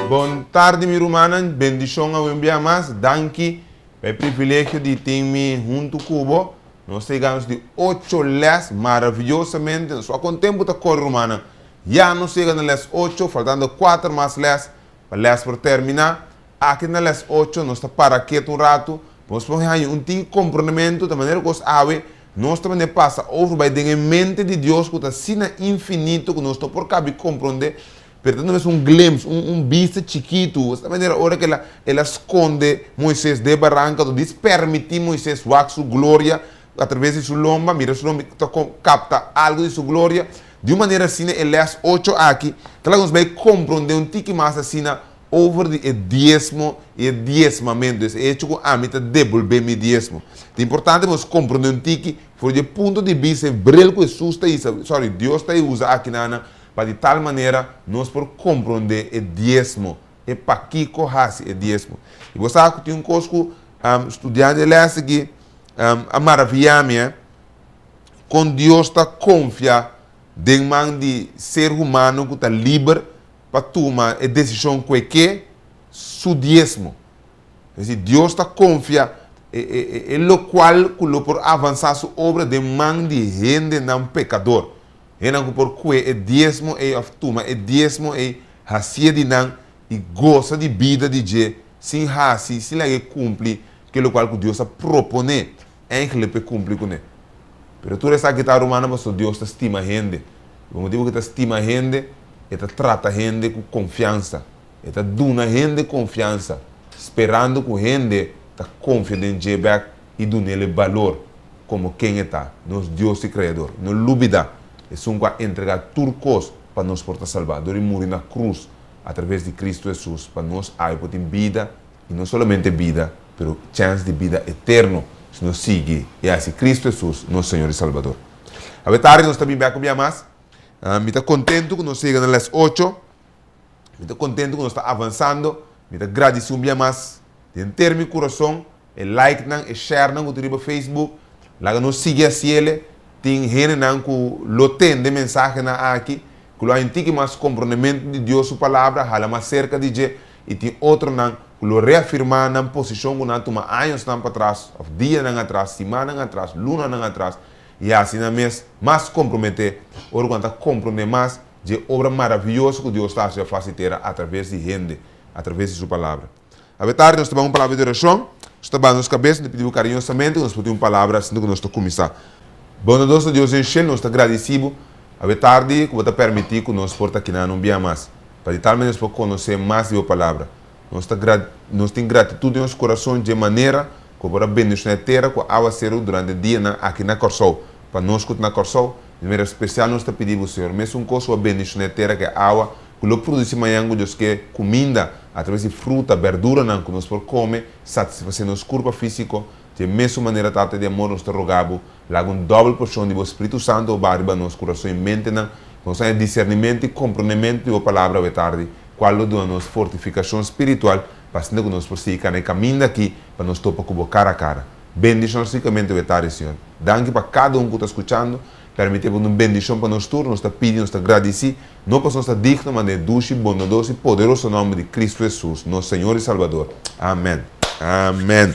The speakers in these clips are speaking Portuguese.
Boa tarde, minha irmã. Bendição ao enviar mais. Danke. É privilégio de ter-me junto com você. Nós chegamos de 8 les maravilhosamente. Só com o tempo da cor romana. Já não chega na les 8, faltando 4 mais les. Para les por terminar. Aqui na les 8, nós estamos para aqui um rato. Nós vamos ter um comprometimento da maneira que nós ave. Nós também passa over by the mente de Deus que está assim infinito que nós estamos por cabe compreender. Pero não é glimpse, vista chiquito. Esta maneira, hora que ela esconde Moisés de barranca, diz permitir Moisés ver sua glória através de sua lomba, mira sua lomba, capta algo de sua glória. De uma maneira assim, ele é 8 aqui, que nós vamos compreender um tique mais assim, over de diezmo e diezmamento. É hecho que a mim devolver meu diezmo. É importante nós compreender um tique, por de ponto de vista, bril que Jesus está sorry, Deus está usa aqui na para de tal maneira nós por compreender o diezmo e para que corrasse o diezmo. E você sabe que tem um cosco estudante ele aqui a maravilha com Deus está confia de man de ser humano que está livre para tomar a decisão que su diezmo. É dizer, Deus está confia e lo qual por avançar sua obra de man de gente não pecador. Enang por que é diezmo é aftuma, é diezmo é hacia de nan e gosta de vida de je, sem hasi, se lá cumpre aquilo qual que Deus a propone, é que ele cumpre com ele. Pero tu essa guitarra humana, mas Deus te estima a gente. O motivo que te estima a gente é que trata a gente com confiança, é que duna a gente confiança, esperando que a gente te confie em Jebec e dá nele valor como quem está, nos Deus e Criador, não dúvida. É um que entregar turcos para nos portar salvador e morrer na cruz através de Cristo Jesus para nós aí poder vida e não somente vida, mas chance de vida eterno se nos sigue e assim Cristo Jesus, nosso Senhor e Salvador. A tarde nós também vamos comer mais. Me está contento que nós chegamos às 8. Me está contento que nós está avançando. Me está agradecido bem mais. De ter meu coração, e like não, e share não no Facebook. Lá nos siga assim ele. Tem gente que lo tem de mensagem aqui, que lo antigo mais comprometimento de Deus sua palavra, hala mais cerca de je, e tem outro que lo reafirma na posição que não toma anos para trás, dia não atrás, semana não atrás, luna não atrás, e assim na mês mais comprometer, ou quando comprometer mais de obra maravilhosa que Deus está a fazer através de gente, através de sua palavra. A tarde nós temos uma palavra de oração, estamos nas cabeças, pedimos carinhosamente, nós pedimos uma palavra assim que nós estamos começar. Bondoso Deus enche, nós estamos agradecidos a tarde que você permitir que nós porta aqui não via mais. Para de tal maneira nós conhecer mais de sua palavra. Nós temos gratitude em nosso coração de maneira que você bendicionar a terra que a ser durante o dia aqui na Corsol. Para nós que na Corsol, de maneira especial nós estamos pedindo ao Senhor, mesmo um coisa bendicionar a terra que a água, que nós produzimos amanhã, Deus que comida, através de fruta, verdura, que nós por comer, satisfazer nosso corpo físico. De mesma maneira, trata de amor, nós te rogamos, lá com dobra porção do Espírito Santo, barba nosso coração e mente, nós temos discernimento e compreendimento da palavra de tarde, qual é a nossa fortificação espiritual, para que nós possamos ir caminho aqui, para nós topar com cara a cara. Bendição ricamente de tarde, Senhor. Danke para cada um que está escutando, permitimos uma bendição para nós todos, nós te pedimos, nós te agradecemos, não para nós digno, mas de dulce, bondoso e poderoso nome de Cristo Jesus, nosso Senhor e Salvador. Amém. Amém.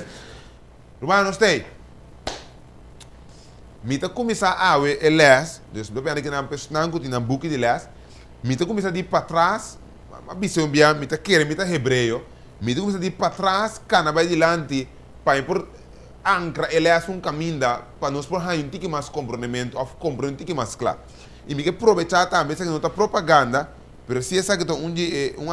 Romanos 3. Mita começar a ler, dus we hebben een personage in een boekje de les. Mita começar de ir para trás, mas bisou bem, mita querer, mita hebreu. Mita começar de ir para trás, cana vai adiante, para por ancra ele é caminho para nós por um tique mais comprometimento, ou compreender um tique mais claro. E me que aproveitar também essa que não está propaganda, mas se essa que está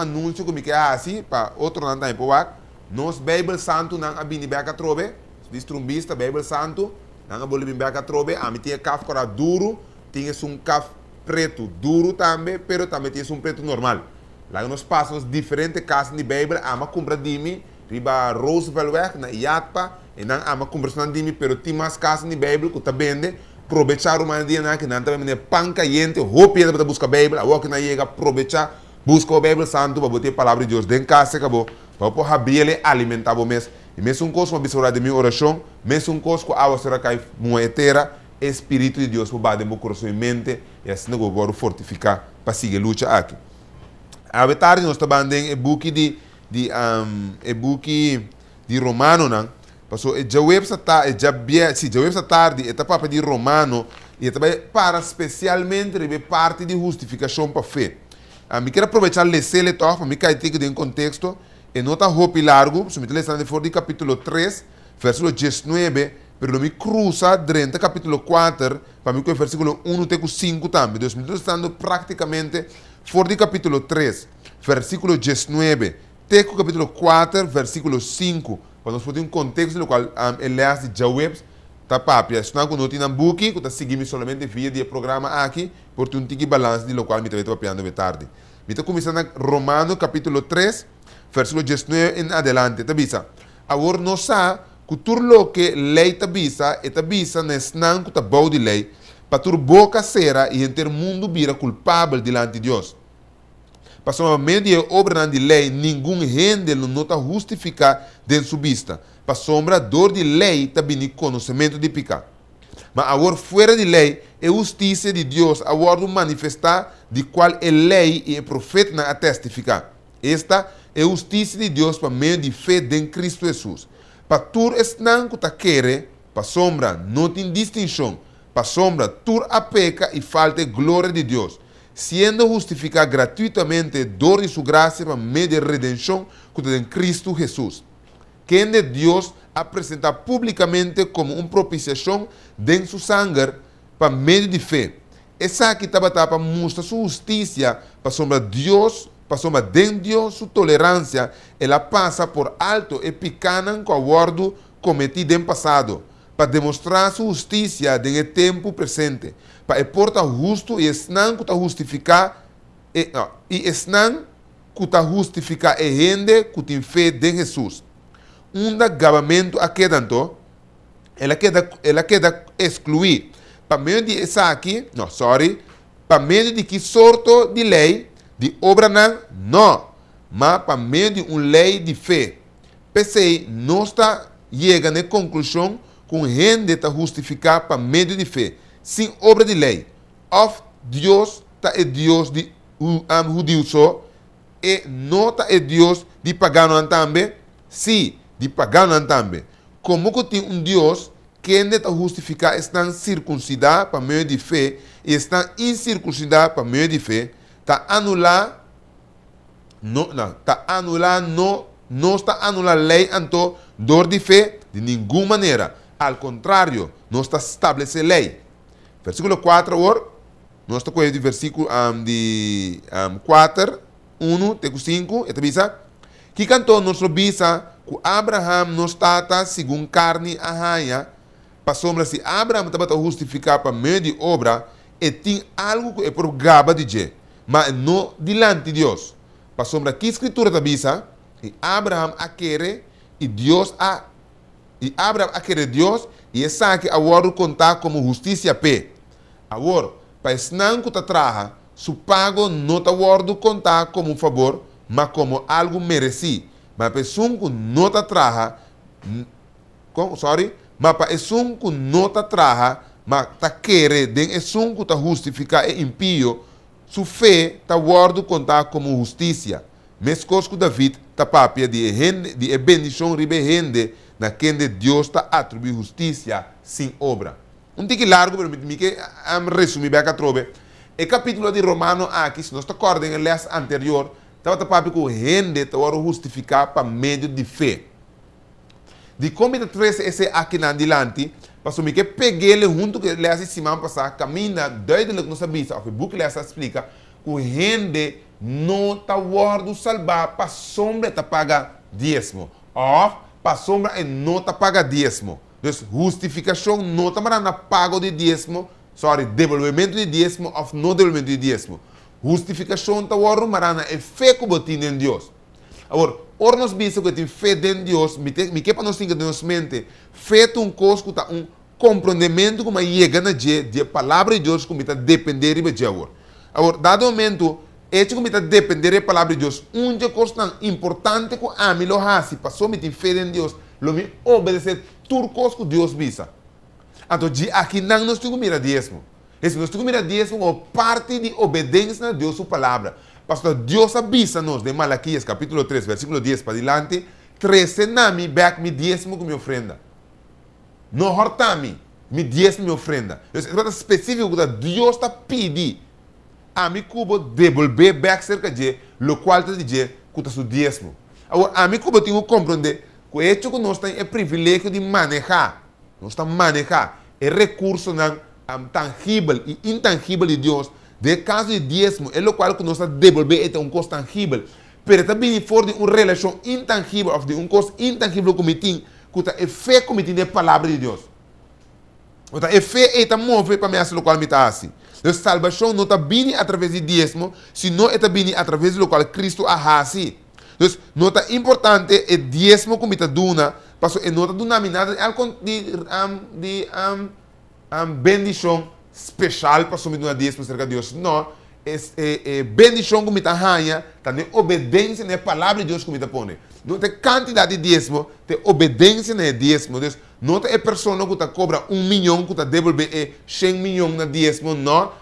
anúncio que me que assim para outro lado também para nós Bíblia Santo não abini bem a trobe. Distrumbista, Bíblia Santo, não boleh bimbeca trobe, a mim tinha café cora duro, tinha café preto duro também, pero também tinha preto normal. Lá nos passos diferentes casas de Bíblia, a ma compra de mim, riba Roosevelt na Iatpa, e não a ma compra de mim, pero tinha mais casas de Bíblia que tá vende, aproveitar uma dia na que não também é pão caliente, roupa para buscar Bíblia, a que não chega aproveitar, busca a Bíblia Santo para botar a palavra de Deus dentro de casa, acabou, para poder abrir ele alimentar o mês. E mesmo um coisa para de minha oração, mesmo um coisa que a água será cai moetera, Espírito de Deus para bater meu coração e mente, e assim eu vou fortificar para seguir a luta aqui. A tarde nós estamos em e book de Romano, não? Passou e já web sa tarde, já bia, sim, já web sa tarde, eta papa de Romano, e também para especialmente rebe parte de justificação para fé. Me quero aproveitar ler ele toch, para me cair em contexto, e nota roupa largo, se me telefone de fora de capítulo 3, versículo 19, pero me cruza durante capítulo 4, para mim que o versículo 1 até 5 também. Então, me estou estando praticamente fora de capítulo 3, versículo 19, até o capítulo 4, versículo 5, para nós poder um contexto no qual ele de Jawebs, tá papia, se não noti na book, que está seguindo somente via de programa aqui, porque um tique balanço de local me está papiando de tarde. Me está começando Romano capítulo 3, versículo 19 em adelante, tá bisa. Agora nós sabemos que tudo que lei tá bisa, e tá bisa não que tá bom de lei, para tur boca será e enter mundo vira culpável diante de Deus. Para meio de obra de lei, nenhum rende não está justificar de sua vista. Para sombra dor de lei também conhecimento de pecado. Mas agora fora de lei, é justiça de Deus agora manifestar de qual é lei e é profeta a testificar. Esta é justiça de Deus para meio de fé em Cristo Jesus. Para tur estão que quer, para sombra não tem distinção. Para sombra tur a peca e falta glória de Deus. Sendo justificado gratuitamente dor de sua graça para meio de redenção que tem em Cristo Jesus. Quem de Deus apresenta publicamente como uma propiciação de sua sangue para meio de fé. Essa aqui estava para mostrar sua justiça para sombra Deus, para sombra de Deus, sua tolerância, ela passa por alto e picana com o guardo cometido em passado, para demonstrar sua justiça no tempo presente. Para e porta justo e esnan que está justificar e esnan que está justificar e rende que tem fé de Jesus. Gabamento a queda então, ela queda excluir. Para meio de essa aqui, para meio de que sorto de lei, de obra não, mas para meio de uma lei de fé. Pensei, não está chegando à conclusão que rende está justificar para meio de fé. Sem obra de lei. Of Deus é Deus de judeu só e não é Deus de pagano também. Sim, de pagano também. Como que tem Deus que está justificar está circuncidado para meio de fé e está incircuncidado para meio de fé, está anular não está anular a lei então dor de fé de nenhuma maneira. Ao contrário, não está estabelecer lei. Versículo 4, agora, nós estamos com o versículo 4, 1, até 5, e bisa, que cantou nosso bisa, que Abraham não está segundo carne a raia, para sombra se Abraham estava justificar para meio de obra, e tem algo que é por gaba de Deus, mas não diante de Deus. Para sombra que a escritura está bisa, e Abraham a querer, e Abraham a querer Deus, e essa que agora contar como justiça pé. Agora, para não que traga, su pago não está guardo contar como um favor, mas como algo merecido. Mas para que não está traga, mas para que não está traga, mas está querer, den que está justificar e impio, su fé está guardo contar como justiça. Mas coisa que David está papia de bendição ribe rende, na quem de Deus está atribuindo justiça sem obra. Tique largo, mas me que resumir bem a trobe. O capítulo de Romano aqui, se nós acordamos em les anterior, estava papi que o rende estava justificar para meio de fé. De como ele traz esse aqui na adiante, para me que peguei ele junto que ele assim semana passada, caminha duidelijk não sabia, o book ele explica que o rende não está guardo salvar para sombra está paga dízimo, ou para sombra não está paga dízimo. Então, justificação não está na pago de dízimo, devolvimento de dízimo ou não devolvimento de dízimo. Justificação está agora marana é fé que você tem em Deus. Agora, nós vimos que tem fé em Deus, me que para nós ter na nossa mente, fé é coisa que está compreendimento como chega na de palavra de Deus como está depender de agora. Agora, dado momento, como está depender da palavra de Deus, coisa tão importante que a mim lo hace, passou me tem fé em Deus, lo me obedecer tudo coisa que Deus visa. Então, aqui não nós temos que mirar dízimo. Nós temos que mirar dízimo como parte de obediência a Deus, sua palavra. Pastor, Dios avisa-nos de Malaquías, capítulo 3, versículo 10 para adelante, 13 nami, back mi diezmo com minha ofrenda. Não hortami, mi diezmo minha ofrenda. Então, é específico que Deus está pedindo a mim cubo devolver back cerca de, lo qual está dizendo que está seu diezmo. Agora, a mim cubo tem que compreender que o hecho que nós temos é privilégio de manejar. Nós estamos manejar é recurso tangível e intangível de Deus. De caso de diezmo, é o qual que nós está devolver é um custo tangível. Mas também for de uma relação intangível, ou de um custo intangível com o que é fé com a palavra de Deus. Então, é fé é move para mim assim, o qual me está assim. A salvação não está vindo através de diezmo, senão está vindo através do qual Cristo a assim. Então, não está importante é diezmo como está duna, porque não está denominada de bendição especial para assumir uma diezmo cerca de Deus. Não, é bendição como está ganha, tem obediência na palavra de Deus como está põe. Não tem quantidade de diezmo, tem obediência na diezmo. Deus, não tem pessoa que está cobra 1 milhão que está devolver 100 milhões na diezmo, não,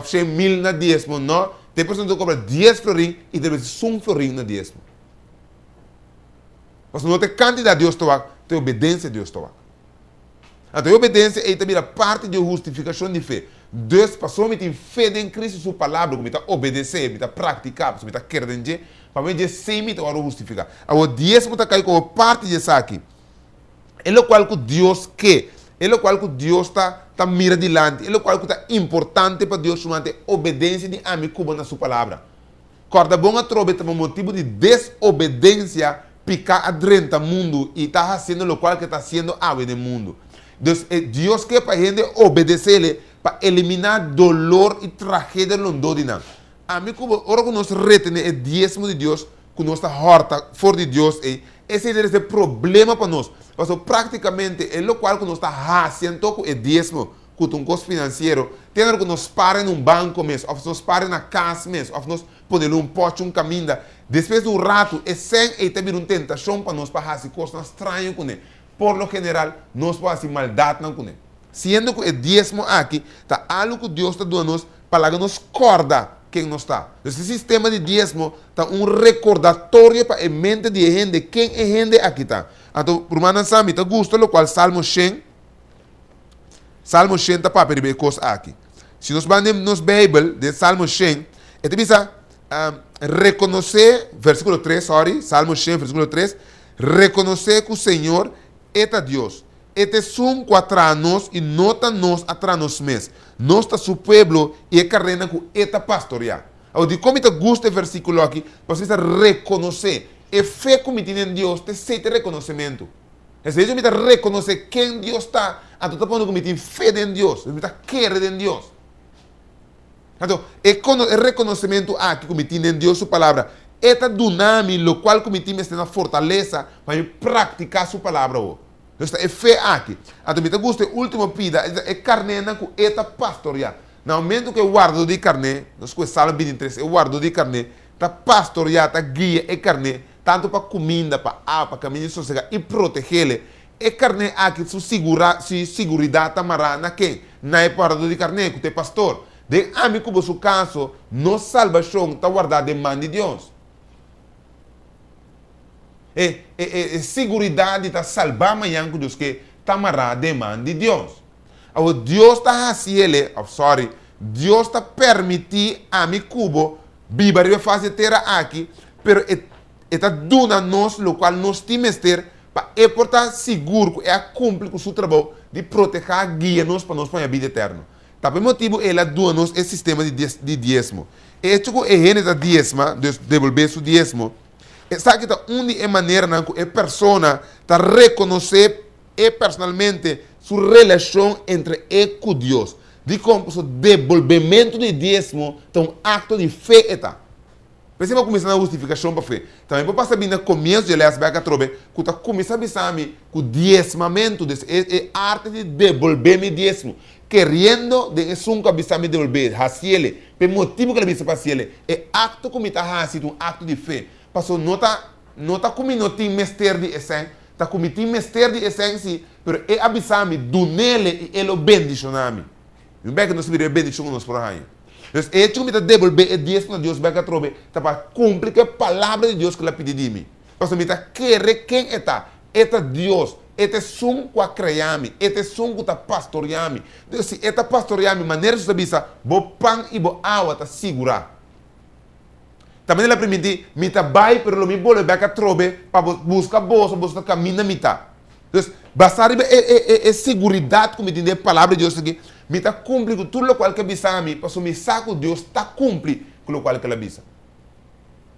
100 mil na diezmo, não. Tem pessoa que cobra 10 florim e deve ser 1 florim na diezmo. Mas não tem quantidade de Deus, tem obediência de Deus. Então, a obediência é também a parte de justificação de fé. Deus passou a ter fé em Cristo, sua palavra, como está obedecer, como está praticar, como está querer, para mim, sem me agora justificar. Agora, diezmo está caindo como parte disso aqui. É o qual que Deus quer, é o qual que Deus está mira adiante, é o qual que está importante para Deus manter obediência de amigo na sua palavra. Corda bom a trobe tem um motivo de desobediência picar adrenta mundo e está fazendo o qual que está sendo ave do mundo. Deus quer para a gente obedecer para eliminar dolor e tragédia londodina. Amigo, ora que nós retene o diezmo de Deus, que nós está horta fora de Deus, esse é o problema para nós. Porque praticamente é o qual que nós está fazendo com o diezmo, com um custo financeiro. Tem que nós parem num banco mesmo, ou nós parem na casa mesmo, ou nós podemos um pote, um caminho. Depois do rato, é sem e também uma tentação para nós para fazer coisas estranhas com ele. Por lo general, nós podemos fazer maldade com ele. Sendo que o diezmo aqui, está algo que Deus está dando nós para que nos corda quem não está. Esse sistema de diezmo está um recordatório para a mente de gente, quem é gente aqui está. Então, por uma nação, está gosto, o qual Salmo 100 está para perceber coisas aqui. Se nós vamos nos Bíblia, de Salmo 100, é precisa reconhecer, versículo 3, Salmo 100, versículo 3, reconhecer que o Senhor é Deus. Este sum contra nós e nota nós atrás nós mesmos. Nós está seu povo e é carrena com esta pastoria. Eu digo, como te gusta o versículo aqui, você precisa reconhecer. E fé como tem em Deus, te sente reconhecimento. Esse jeito me reconhecer quem Deus está. Então, está pondo como tem fé em Deus. Me está querer em Deus. Então, é reconhecimento aqui como tem em Deus sua palavra. Esta dinâmica, o qual como tem na fortaleza para praticar sua palavra. Então, é fé aqui. Então, me gusta o último pida, é carne com esta pastoria. No momento que eu guardo de carne, nós com Salmo 23, eu guardo de carne, está pastoria, está guia, é carne, tanto para comida, para água, para caminho sossegado e proteger-le. É carne aqui, sua segurança está marada na quem? Na guardo de carne, que é pastor. De amigo, no seu caso, nossa salvação está guardada em mão de Deus. Segurança está salvar amanhã com Deus que está amarrado em mão de Deus. Agora, Deus está fazendo, Deus está permitindo a mim cubo viver a fase terra aqui, mas está dando a nós o qual nós temos que ter para estar seguro que é cumprir com o seu trabalho de proteger, guiar nós para nós para a vida eterna. Tá por motivo ela dá nós esse sistema de diezmo. E que é gente da diezmo, devolver seu diezmo. Sabe que onde é maneira que a pessoa está reconhecer personalmente sua relação entre ele e Deus. De como o devolvimento de diezmo é um ato de fé. Pensemos começar a justificação para fé. Também para passar bem no começo de ler as becas trobe, que está começando a pensar que o diezmamento é arte de devolver meu diezmo. Querendo de isso que a me devolver, haciele, pelo motivo que a bisa haciele, é acto como está fazendo um acto de fé. Passou não está como não tem mestre de essência, está como tem mestre de essência, mas é avisar-me do nele e ele bendicionar-me. E bem que nós viremos bendição nos por aí. Então, hecho que me devolver é 10 para Deus vai trobe, tá para cumprir a palavra de Deus que ela pediu de mim. Pastor, me querer quem está? Eta Deus. Este som que criami, este som que pastoreami. Então, se eta pastoreami, maneira de saber, bo pão e bo água tá segurar. Também ela permite, me tá vai, pero lo me bole vai que trobe, para buscar bolsa, buscar caminho me tá. Então, bastar é seguridade que me tem a palavra de Deus aqui, me tá cumprir com tudo o qual que bisa a mim, para me saco Deus tá cumprir com o qual que ela bisa.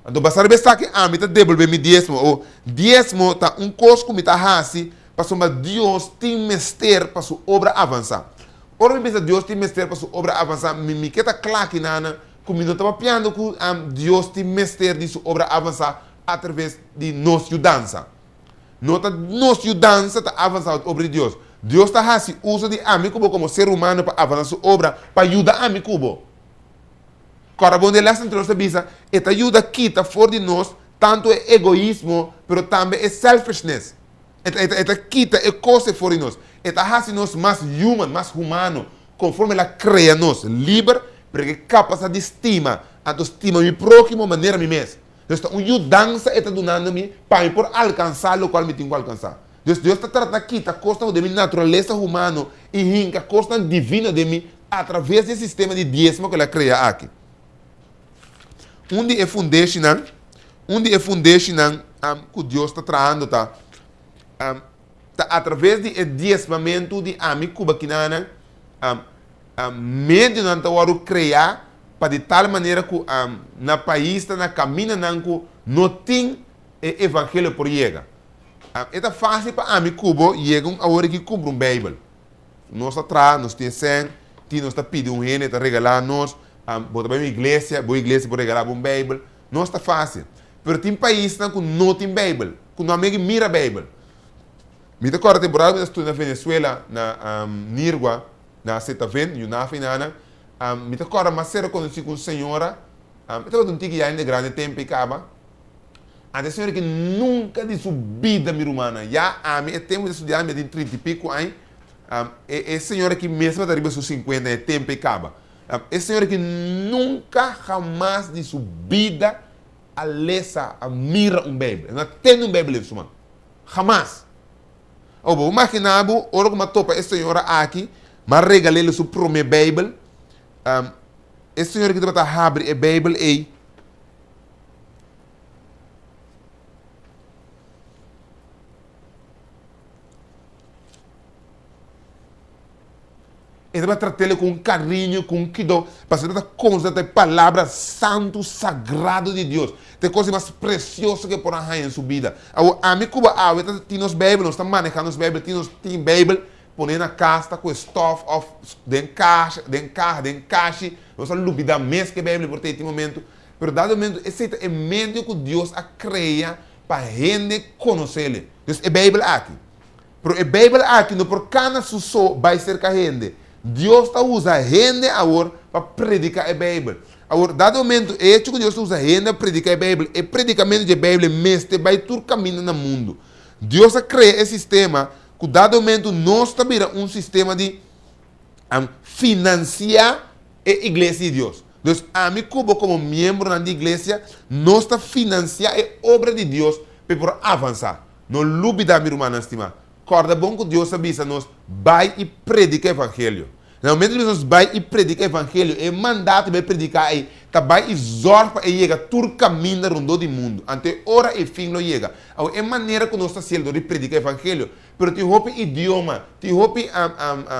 Então, bastar é que a mim tá devolver me dízimo, ou dízimo tá coisa que me tá assim, para Deus tem mestre para sua obra avançar. Ora, me pensa Deus tem mestre para sua obra avançar, me queda claro que nana, como não estava piando que Deus tem mestre de sua obra avançar através de nossa dança. Nossa dança está avançando a obra de Deus. Deus está assim, usa de amigo como ser humano para avançar sua obra, para ajudar a amigo. Agora, quando ele entre nós, esta ajuda quita fora de nós, tanto é egoísmo, mas também é selfishness. Esta quita é coisa fora de nós. Esta faz nós mais human, mais humano, conforme ela cria nós, livre, porque capaz de estima, a estima meu próximo, maneira mim mesmo. Então, uma dança está dando-me para por alcançar o qual me tenho que alcançar. Deus está tratando aqui, está costando de minha natureza humana e rinca, costa divina de mim, através desse sistema de dízimo que ela cria aqui. Onde é foundational, que Deus está trazendo, tá através de dízimamento de amigo cubaquinana, meio não está criar para de tal maneira que na país na caminho não tem evangelho por chegar. É fácil para amigo cubo chegam a hora que compra Bíblia. Nós atrás, nós temos 100, nós está pedindo gente, está regalando nós, botar para a igreja por regalar Bíblia. Não está fácil. Mas tem países que não tem Bíblia, que não mira a Bíblia. Me recordo a temporada que eu estou na Venezuela, na Nirgua, na Setaven, e na Finana. Me recordo mas ser conhecido com senhora, estava um tique já em grande tempo e acaba. A senhora que nunca de sua vida, minha irmã, já a mim, tempo de estudar, me tem 30 e pico anos, é senhora que mesmo está arriba dos 50, é tempo e acaba. É senhora que nunca, jamais de sua vida, a lesa, a mira Bíblia. Não tem Bíblia em sua mão. Jamais. Vou imaginar, ora como topa essa senhora aqui, mas regalei-lhe sua primeira Bíblia. Essa senhora que está a abrir a Bíblia aí. Ele vai tratar com carinho, com cuidado, para ser constante a palavra santo, sagrado de Deus. Tem coisa mais preciosa que por aí em sua vida. A mim, como tem nos Bíblias, nós estamos manejando os Bíblias, tem Bíblia, põe na casta com stuff of de encaixe, nós estamos lubida mais que a Bíblia por ter momento. Mas dado momento, esse é o meio que Deus a cria para a gente conhecer ele. Então, é a Bíblia aqui. Mas a Bíblia aqui, não por cada só vai ser com a gente. Deus está usando a gente agora para predicar a Bíblia. Agora, dado momento, é que Deus usa a gente para predicar a Bíblia. E predicamento da Bíblia mesmo vai todo caminho no mundo. Deus cria esse sistema, que dado momento, nós também um sistema de financiar a igreja de Deus. Então, a mim, como membro da igreja, nós estamos financiando a obra de Deus para avançar. Não dúvida, minha irmã, estimada. Corda bom que Deus avisa nós, vai e predica o evangelho. No momento que nós vai e predica o evangelho, é mandato de predicar aí, tá vai e zorpa e chega todo caminho rondo do mundo. Até hora e fim não chega. É maneira que nós está sendo de predicar o evangelho, mas tem roupa idioma, tem roupa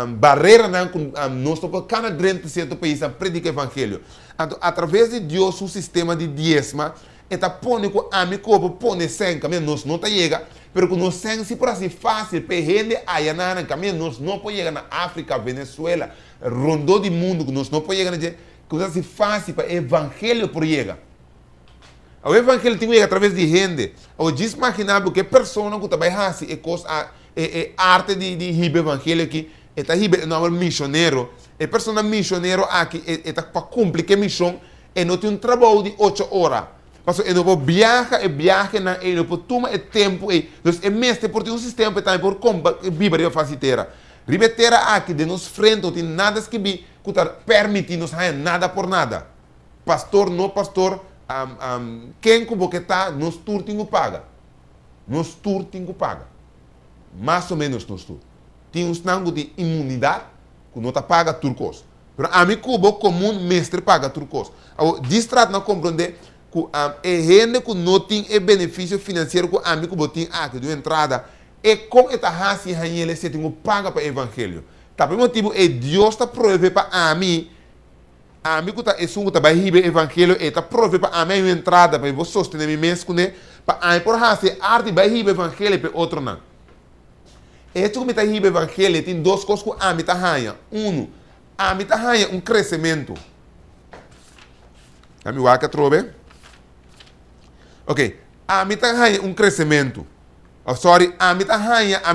barreira nós estamos cada grande certo país a predicar o evangelho. Então, através de Deus o sistema de dízima, está pondo com a minha corpo, põe sem caminho, nós não tá chega. Pero que nós temos, se por assim fácil, para gente aí na caminho, nós não podemos chegar na África, Venezuela, rondou do mundo, que nós não podemos chegar, que nós assim fácil para o evangelho por chegar. O evangelho tem que chegar através de gente. Eu disse imaginar que pessoa que também faz é arte de ribe evangelho aqui, está ribe não é missionário, é pessoa missionário aqui, está para cumprir que missão, e não tem um trabalho de 8 horas. Porque ele não viaja, ele não toma tempo. Então, é mesmo por ter um sistema também por viver a faciliteira. Ribeteira aqui, de nos frente, não tem nada que vi, que está permitindo nada por nada. Pastor, não pastor, quem como que está, nos turtinho paga. Nos turtinho paga. Mais ou menos nos tur. Tem um nango de imunidade, que não está paga turcos. Mas a mim cubo comum mestre paga turcos. Distrato não compreende que é gente que não tem benefício financeiro que a mim cubo tem aqui de entrada. E com esta raça ele se tem paga para o evangelho. Tá por motivo é Deus está provendo para a mim que está é que vai receber o evangelho e está provendo para a minha entrada para eu sostener minha mês com ele para a por raça arte vai receber o evangelho para outro não. Este que me está receber o evangelho tem duas coisas que a mim está ganhando. A mim está ganhando crescimento. A mim vai que trove. Ok, a mim está ganhando crescimento. A mim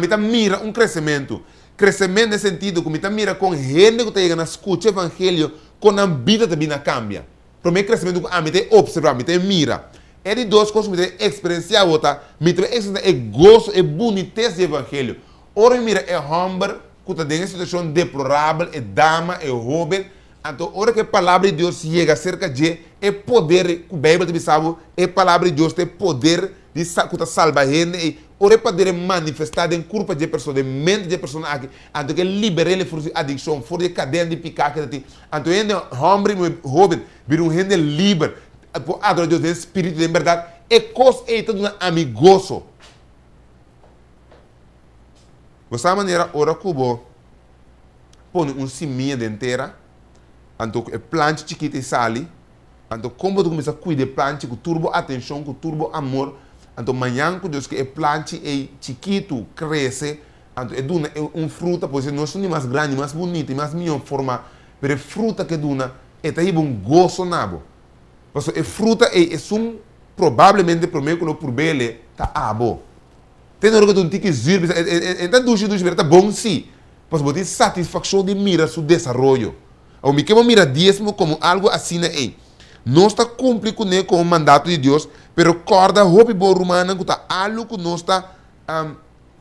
está mira crescimento. Crescimento no sentido que me está mira com gente que está chegando a escutar o evangelho com a vida também cambia. Para mim, crescimento que a mim está observar, me está mira. É de duas coisas que me está experienciar outra, me está experienciar gozo e boniteza do evangelho. Ora, mira, é homem que está em uma situação deplorável, é dama, é jovem. Então, ora que a palavra de Deus chega cerca de é poder, que a Bíblia também sabe, é a palavra de Deus tem poder de salvar gente e ora poder manifestar em corpo de pessoa, de mente de pessoa aqui, então que libera ele de adicção, fora de cadeia de picar que tem. Então, ele homem, jovem, vira gente livre, por adorar Deus, de espírito, de verdade, é coisa é todo amigoso. Dessa maneira, ora cubo põe seminha inteira, então é planta chiquita e sali, então como tu começa a cuidar de planta com turbo atenção, com turbo amor, então amanhã que Deus que é planta é chiquito, cresce, então é duna é fruta, pois não é mais grande, mais bonita, mais melhor forma, mas é fruta que duna é tá aí gozo nabo. Porque é fruta é provavelmente primeiro que não por bele tá abo. Tem hora que tu tem que dizer, então duche tá bom sim, mas você tem satisfação de mirar seu desenvolvimento. O me quero mirar dízimo como algo assim aí. Não está cumprindo com o mandato de Deus, pero corda hope boa romana que está algo que não está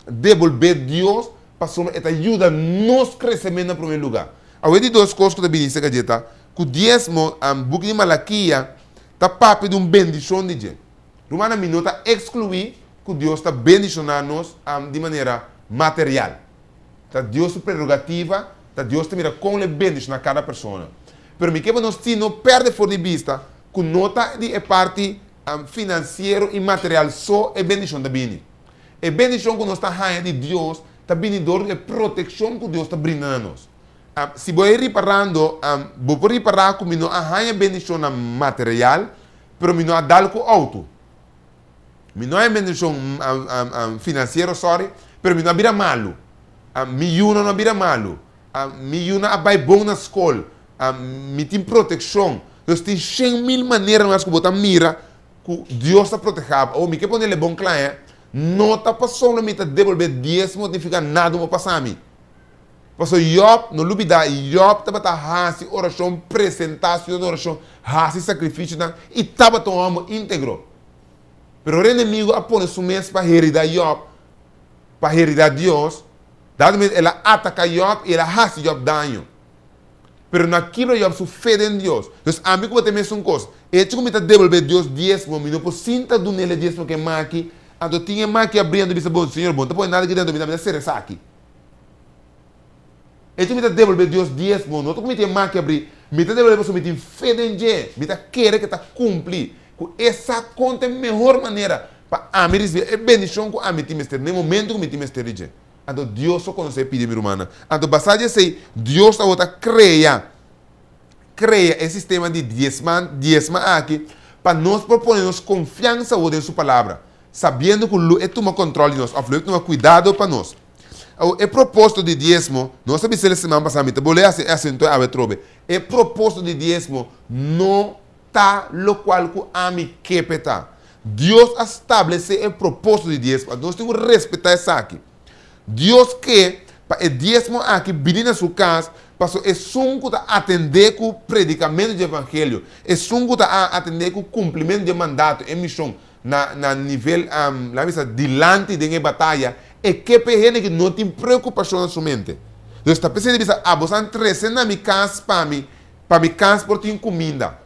devolver Deus para somar esta ajuda nos crescimento em primeiro lugar. Há de duas coisas que eu disse que o dízimo, book de Malaquia, está papo de bendição de Deus. Romana me não está excluir que Deus está bendicionando-nos de maneira material. Tá Deus prerrogativa, tá Deus mira com le bendição na cada pessoa. Pero me quero nós não perde fora de vista que nota de parte financeiro e material só é bendição da bini. É bendição que nós está ganhando de Deus, está vindo de proteção que Deus está brindando-nos. Se vou reparando, vou reparar que não há bendição material, pero me não há dado com auto. Me não é bendição financeira, sorry, pero me não vira malo. Me não vira malo. Me vai bom na escola. Me tem proteção. Então, tem 100.000 maneiras mais que botar mira que Deus está protegendo. Ou me quer poner bom claro, não está passando me devolver 10 não fica nada para passar a mim. Porque Job, não duvida, Job estava fazendo oração, apresentação, oração, fazendo sacrifício, e estava tomando íntegro. Pero o inimigo apone su mês para heredar Job, para heredar Deus. Dado momento, ela ataca Job e ela faz Job dano. Pero naquilo Job su fé em Deus. Então, a mim, como tem mesmo coisa, é que como está devolver Deus 10 minutos, por sinta do nele 10 que é maqui, então tinha maqui abrindo e disse, bom, Senhor, bom, não põe nada aqui dentro, me dá ser essa aqui. É que como está devolver Deus 10 minutos, como tem maqui abrir, me está devolver, me tem fé em Deus, me está querer que está cumprir. Essa conta é a melhor maneira para a mim receber a bendição que a mim tem mestre, no momento que me tem mestre. Então, Deus só conhece a pedir, minha irmã. Então, bastante assim, Deus está a criar esse sistema de diezma aqui, para nós proporcionarmos confiança em sua palavra, sabendo que ele toma controle de nós, ele toma cuidado para nós. O propósito de diezmo, não sabe se ele semana passada, vou ler acentuar a betrobe. O propósito de diezmo não está lo qual que a mim quer. Deus estabelece o propósito de diezmo, nós temos que respeitar isso aqui. Deus quer para o diezmo aqui vir na sua casa, para é som que está atender com o predicamento do evangelho, é som que está atender com o cumprimento do mandato, é missão na nível dilante de uma batalha, é que a gente não tem preocupação na sua mente. Então, está pensando, você está na minha casa para mim casa por ter comida.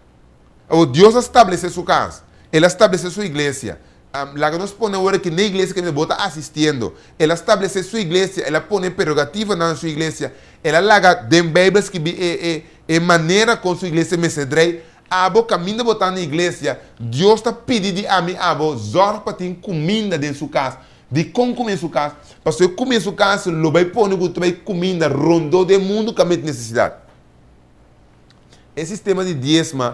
Deus estabeleceu sua casa. Ele estabeleceu sua igreja. Lá que nós põe agora que na igreja que ele está assistindo, ela estabeleceu sua igreja, ela põe prerrogativa na sua igreja, ela larga de Bíblias que é maneira com sua igreja me cedrei, abo caminho botar na igreja, Deus está pedindo a mim, abo, zorra para ter comida dentro de sua casa, de como comer sua casa, para você comer sua casa, lo vai pôr no vai comida, rondou do mundo que a necessidade. Esse sistema de dízimo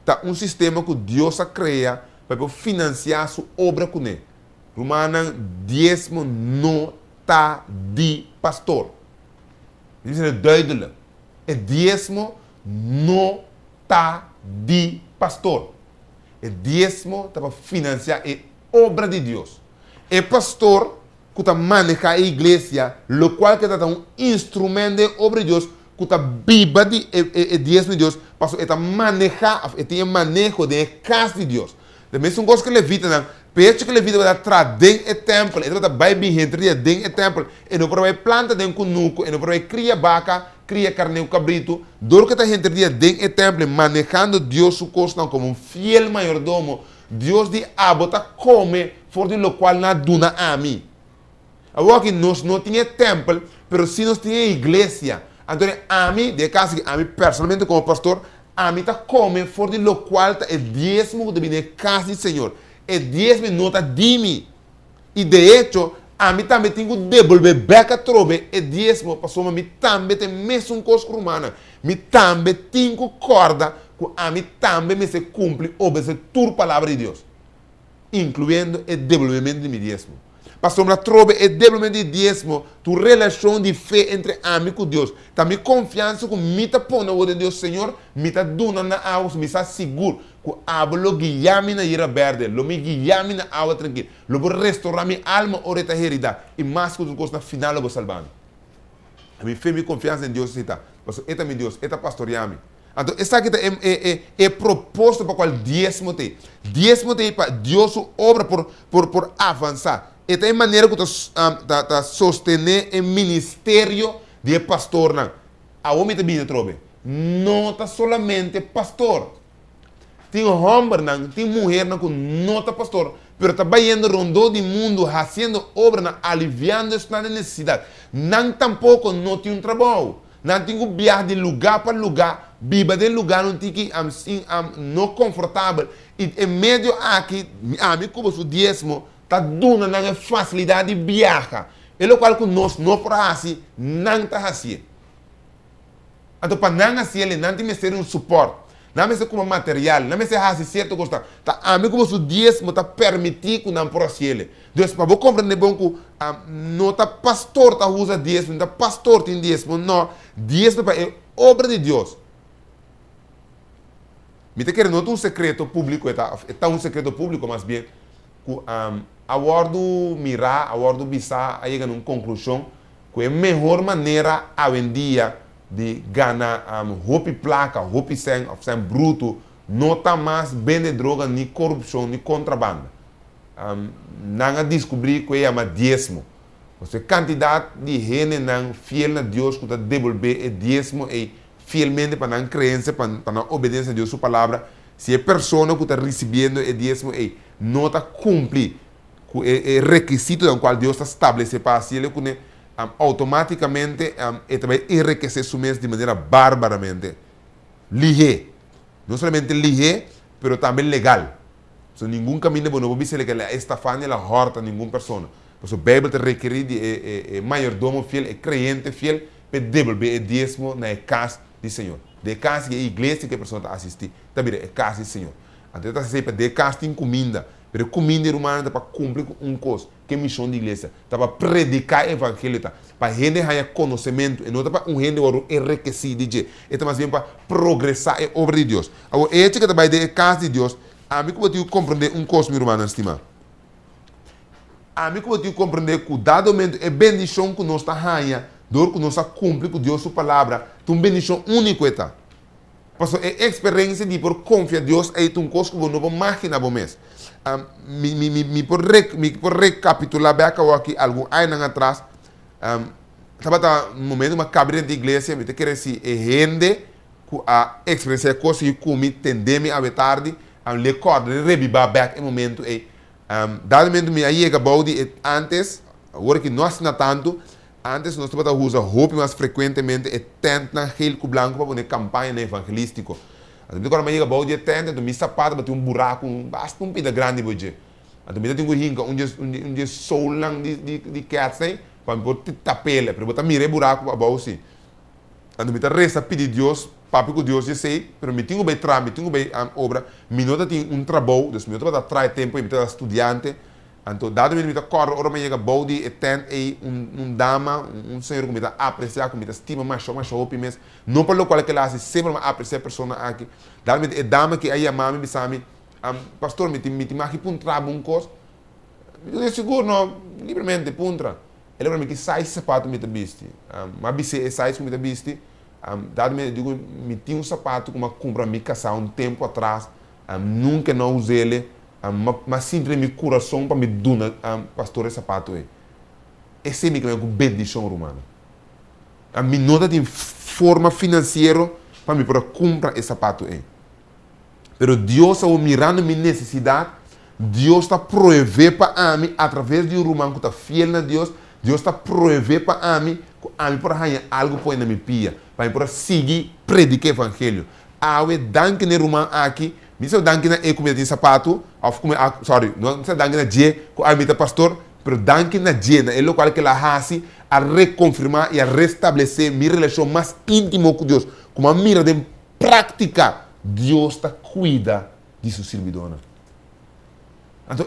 tá um sistema que Deus cria para financiar sua obra com ele. Romana, dízimo não está de pastor. Isso é duidelijk. O dízimo não está de pastor. O dízimo está para financiar a obra de Deus. O pastor que está maneja a igreja, o qual que está um instrumento de obra de Deus, que está viva de dízimo de Deus, para ele manejar, ele tem manejo de casa de Deus. Também são coisas que levita, não. Peixe que levita vai entrar dentro do templo, ele vai bem dentro do templo, e não vai plantar dentro do nuco, e não vai criar vaca, criar carne cabrito, dor que está dentro do templo, manejando Deus su costa como um fiel mayordomo, Deus de abota come, for de lo qual na duna a mim. Agora que nós não tínhamos templo, mas sim nós tínhamos igreja. Então, a mim, de caso que a mim personalmente como pastor, a mim está come, for de lo qual é dízimo de minha casa do Senhor. É dízimo não está de mim. E de hecho, a mim também tenho que devolver beca trobe, é dízimo, pastor, mas também tem mesmo coisa romana. Me também tenho que corda, que a mim também me se cumpre, obedecer toda a palavra de Deus. Incluindo o devolvimento de meu dízimo. Pastor, me trobe o devolvimento de dízimo, tu relação de fé entre amigo e Deus. Também confiança que me está pondo de Deus, Senhor, me está dando na água, me está seguro, que a lo guiame na ira verde, lo me guiame na água tranquila, lo vou restaurar minha alma, oreta herida, e mais que tudo coisa na final eu vou salvar. A minha fé e confiança em Deus está. Pastor, eta meu Deus, eta pastoreame. Então, essa aqui é proposto para qual dízimo tem. Dízimo tem para Deus obra por avançar. Esta é a maneira que está sostener o ministério de pastor. A homem também trobe. Não está solamente pastor. Tem homem, tem mulher que não está pastor, mas está indo rondou do mundo, fazendo obra, aliviando esta necessidade. Não tampouco não tem trabalho. Não tem que viajar de lugar para lugar, viver de lugar não tem que não confortável. E em meio aqui, a mim como o dízimo, está dando uma facilidade de viajar. É o qual nós não fazemos, não está assim. Então, para não assim, ele não tem que ser um suporte. Não é como material, não é assim certo coisa. Tá, a mim como o dízimo está permitido que não prosse ele. Então, para você compreender bom que não está pastor que usa dízimo, não está pastor tem dízimo, não. Dízimo é obra de Deus. Me te querendo um secreto público, está um secreto público, mas bem, que a bordo mirar, a bordo bisar, aí chega numa conclusão que é a melhor maneira a vendia de ganhar roupa placa, roupa sem bruto, não está mais vender droga, nem corrupção, nem contrabando. Não descobrir que é uma dízimo. Você quantidade de gente não fiel a Deus que está devolver o dízimo e fielmente para a crença, para a obediência a Deus, sua palavra. Se a pessoa que está recebendo o dízimo e não está cumprir o requisito do qual Deus está estabelecendo para si, ele automaticamente ele vai enriquecer seu mês de maneira barbaramente. Ligeiro. Não somente ligeiro, mas também legal. So, nenhum caminho bom, não vou dizer que ela estafando ela horta nenhuma pessoa. Porque a Bíblia te requer de mayordomo fiel, creyente fiel, para devolver o dízimo na casa do Senhor. De casa que a igreja que a pessoa está assistindo, também é casa do Senhor. Então, está sempre de casa tem comida. Mas comida humana para cumprir um coisa, que é a missão da igreja. Para predicar o evangelho, para a gente ter conhecimento, e não para um gente enriquecido. É mais bem para progressar a obra de Deus. Agora, é que trabalha de casa de Deus, a mim que eu compreender um coisa, meu irmão, estimado. A mim que eu compreender que, dado momento, é bendição que nós está ganhando, dor que nós está cumprindo com Deus, sua palavra, é uma bendição única. Porque a experiência de por confiar em Deus é uma coisa que eu não vou imaginar mesmo. Por recapitular bem aqui algum ano atrás, estava no momento uma cabreira de igreja, me te querer se rende a experiência coisa que comi tendeme a tarde, a le corda rebiba back em momento e dado momento me aí acabou de antes, agora que nós não tanto, antes nós estava usar roupa mais frequentemente e tenta gel com branco para fazer campanha evangelístico. Então quando me acabou de tenta, do meu sapato bateu buraco, basta pida grande boje. Então me tenho hinca um sol lang de cats aí, para me botar tapela, para botar mire buraco para bolsi. Então me resta pedir Deus, papi com Deus, eu sei, mas me tenho bem trabalho, me tenho bem obra, me nota tem trabalho, então me nota trai tempo, me nota estudante. Então, dado me corre, ora me chega body, tem aí dama, senhor que me está apreciar, que me está estima mais show, mas não por lo qual que ela hace sempre me apreciar a pessoa aqui. Dado me dama que aí a mami me sabe, pastor me aqui puntra coisa, eu seguro não, livremente puntra. Ele para mim que sai sapato me está viste, mas bise sai me está viste, dado me digo me tinha sapato como compra me casar tempo atrás, nunca não usei ele. Mas sempre meu coração para me dar pastor esse sapato aí. Esse é meu bendição romana. A minha nota de forma financeira para me poder comprar esse sapato aí. Pero Deus está mirando minha necessidade. Deus está prover para mim através de um romano que está fiel a Deus. Deus está prover para mim para ganhar algo para na minha pia, para me poder seguir predicar o evangelho. Awe danke ne romano aqui. Misa danke na comida de sapato, sorry, não se danke na je, com a mita pastor, pero danke na je, na ele qual que ela hace a reconfirmar e a restabelecer minha relação mais íntima com Deus, como a mira de prática, Deus está cuida de sua servidora. Então,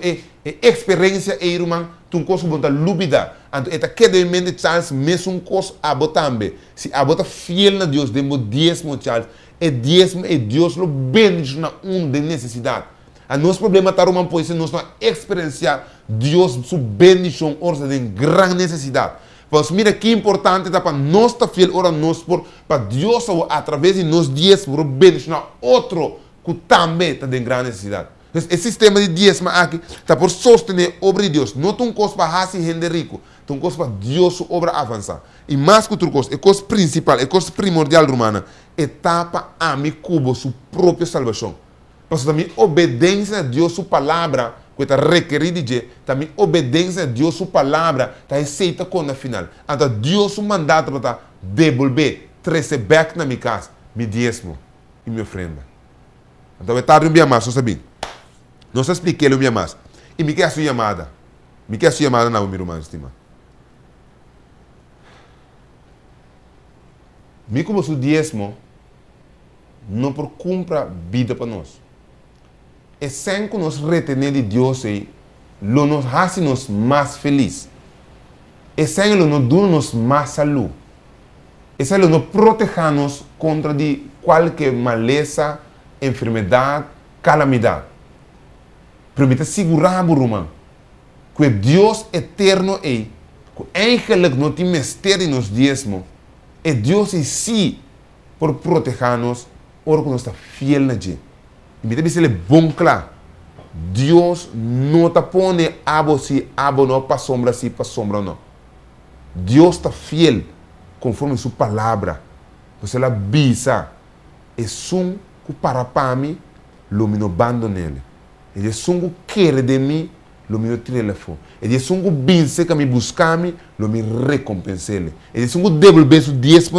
experiência é irmão, tu coisa bonita lúbida, então é que de mente chance mesmo coisa abotambe, se abota fiel na Deus, demo 10 chance. É dízimo e Deus lo bendice na de necessidade. A nosso problema está uma pois nós não experienciar Deus sua bendição orça de grande necessidade. Pois mira que importante está para nós estar fiel ora nós por para Deus através de nós dízimo bendice na outro que também está de grande necessidade. Esse sistema de dízimo aqui está por sostener a obra de Deus. Não tem coisa para fazer gente rico, tem coisa para Deus sua obra avançar. E mais que outra coisa, é coisa principal, é coisa primordial romana. Etapa a mi cubo sua própria salvação. Porque também obediência a Deus sua palavra, que está requerida de também obediência a Deus sua palavra, está aceita quando na final. Então Deus sua mandato para devolver, trazer back na minha casa, me dízimo e minha ofrenda. Então é tarde um dia mais, sabe? Não se expliquei um dia mais. E me quer a sua chamada. Me quer a sua chamada não, meu irmão, estima. Me como o dízimo não por cumpra vida para nós. É sem que nós retener de Deus e lo nos hace nos mais feliz. É sem que nos dá-nos mais saúde. É sem que nos proteja-nos contra de qualquer maleza, enfermidade, calamidade. Permita segurar, irmão, que Deus eterno é, que o ángel que não tem mistério nos dízimos, é Deus em si por proteger-nos, ora que nós está fiel na gente. E me dizer bom claro, Deus não está pondo abo se abo não para sombra se para sombra não. Deus está fiel conforme sua palavra. Você ela bisa é sum que para mim, lo me não abandone ele. Ele é sum que quer de mim, lo me não tire ele fora. Ele é sum que binse que me buscar me, lo me recompense ele. Ele é sum que devolver su 10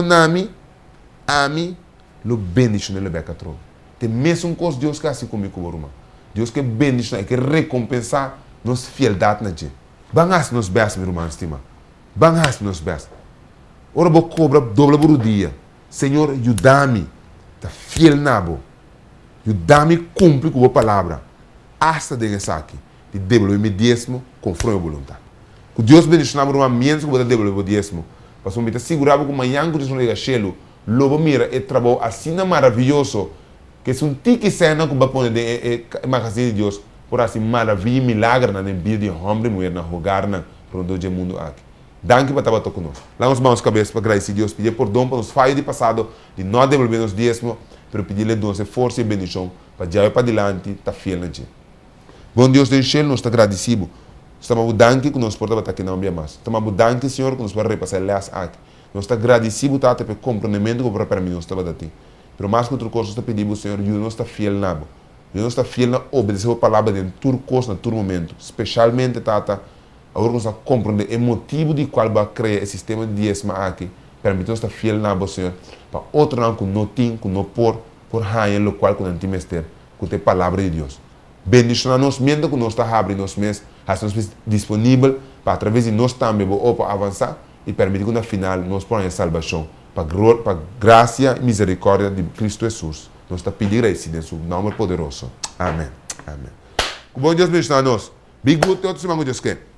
a mim, lo bendice nele beca trovo. Tem mesmo coisa Deus que assim comigo, irmão. Deus que bendice, que recompensar nossa fieldade na gente. Bangas nos best, meu irmão, estima. Bangas nos best. Ora vou cobrar dobra por dia. Senhor, ajuda-me. Tá fiel nabo. Ajuda-me cumprir com a palavra. Hasta de essa aqui. De devolver meu dízimo conforme a vontade. Que Deus bendice na irmã menos que vou devolver o dízimo. Para me estar segurado que amanhã que Deus não liga chelo. Lobo mira é trabalho assim maravilhoso. Que é um tique cena que vai pôr no magazine de Deus. Por assim, maravilha, milagre na vida de homem e mulher na rogar na rodo do mundo aqui. Danke para estar conosco. Lá nos mãos cabeça para agradecer a Deus, pedir perdão para os falhos de passado, de não devolver os dízimos, para pedir-lhe doce, força e bendição, para já ir para adiante, estar fiel na gente. Bom Deus do céu, nós estamos agradecidos Estamos danke que nós podemos estar aqui não mais. Estamos danke, Senhor, que nós podemos repassar as aqui. Nós estamos agradecidos pelo comprometimento que para mim nós estamos daqui. Mas mais que outra coisa, nós pedimos, Senhor, e nós estamos fiel na bo. E nós estamos fiel na obedecer a palavra em todo coisa, em todo momento. Especialmente, Tata, agora nós estamos compreendendo o motivo de qual vai criar esse sistema de diezma aqui. Permite nós estar fiel na bo, Senhor. Para outro não, que não tem, que não por raio, no qual que não tem mestre, que tem a palavra de Deus. Bendição a nós, mesmo que nós estamos abrindo nós mesmos, estamos disponíveis para, através de nós também, para avançar e permitir que no final nós ponhamos a salvação. Para graça e misericórdia de Cristo Jesus. Nós estamos pedindo isso em seu nome poderoso. Amém. Amém. Que bom Deus bendiga a nós. Big good, todos os irmãos, Deus quer.